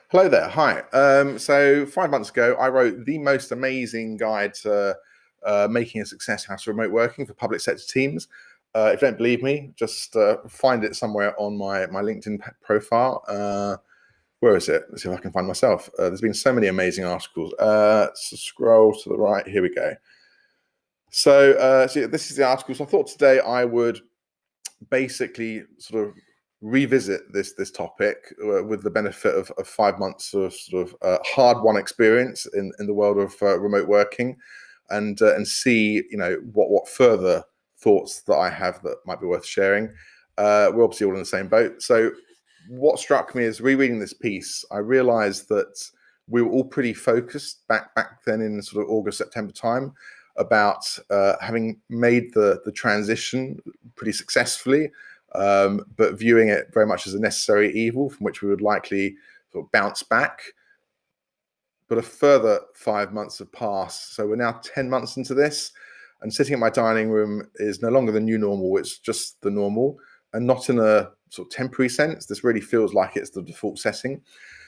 Hello there. Hi. So 5 months ago, I wrote the most amazing guide to making a success out of remote working for public sector teams. If you don't believe me, just find it somewhere on my LinkedIn profile. Where is it? Let's see if I can find myself. There's been so many amazing articles. Scroll to the right. Here we go. So this is the article. So I thought today I would basically sort of revisit this topic with the benefit of 5 months of hard-won experience in the world of remote working, and see what further thoughts that I have that might be worth sharing. We're obviously all in the same boat. So what struck me is rereading this piece, I realized that we were all pretty focused back then in sort of August, September time about having made the transition pretty successfully, but viewing it very much as a necessary evil from which we would likely sort of bounce back. But a further 5 months have passed. So we're now 10 months into this, and sitting at my dining room is no longer the new normal, it's just the normal, and not in a sort of temporary sense. This really feels like it's the default setting.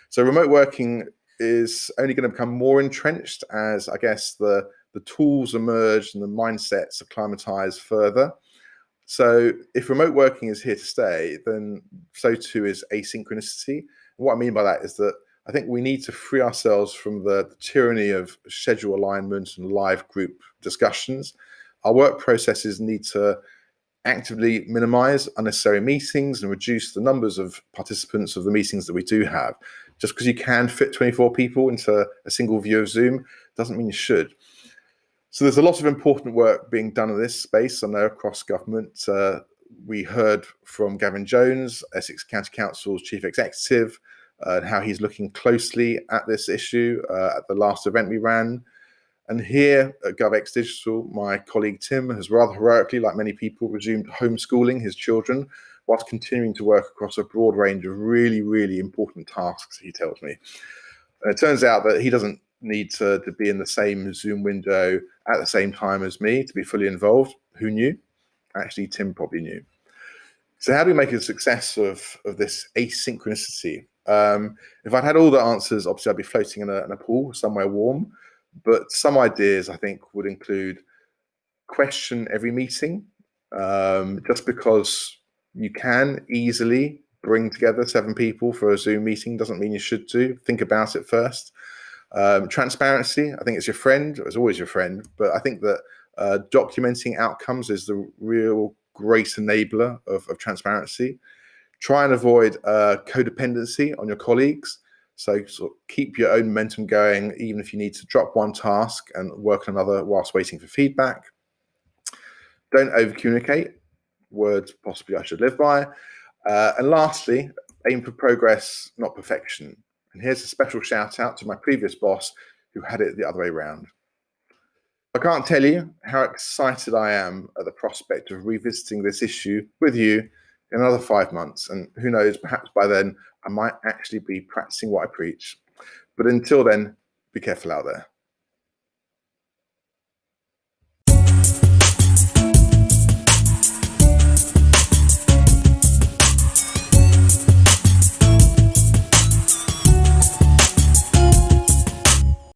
So remote working is only going to become more entrenched as, I guess, the tools emerge and the mindsets acclimatize further. So if remote working is here to stay, then so too is asynchronicity. And what I mean by that is that I think we need to free ourselves from the tyranny of schedule alignment and live group discussions. Our work processes need to actively minimize unnecessary meetings and reduce the numbers of participants of the meetings that we do have. Just because you can fit 24 people into a single view of Zoom doesn't mean you should. So there's a lot of important work being done in this space, I know, across government. We heard from Gavin Jones, Essex County Council's Chief Executive, and how he's looking closely at this issue at the last event we ran. And here at GovX Digital, my colleague Tim has rather heroically, like many people, resumed homeschooling his children whilst continuing to work across a broad range of really, really important tasks, he tells me. And it turns out that he doesn't need to be in the same Zoom window at the same time as me to be fully involved. Who knew? Actually, Tim probably knew. So how do we make a success of this asynchronicity? If I'd had all the answers, obviously I'd be floating in a pool somewhere warm. But some ideas, I think, would include question every meeting. Just because you can easily bring together 7 people for a Zoom meeting doesn't mean you should do. Think about it first. Transparency, I think it's your friend, it's always your friend, but I think that documenting outcomes is the real great enabler of transparency. Try and avoid codependency on your colleagues. So sort of keep your own momentum going, even if you need to drop one task and work on another whilst waiting for feedback. Don't over-communicate, words possibly I should live by. And lastly, aim for progress, not perfection. And here's a special shout out to my previous boss who had it the other way around. I can't tell you how excited I am at the prospect of revisiting this issue with you in another 5 months. And who knows, perhaps by then I might actually be practicing what I preach. But until then, be careful out there.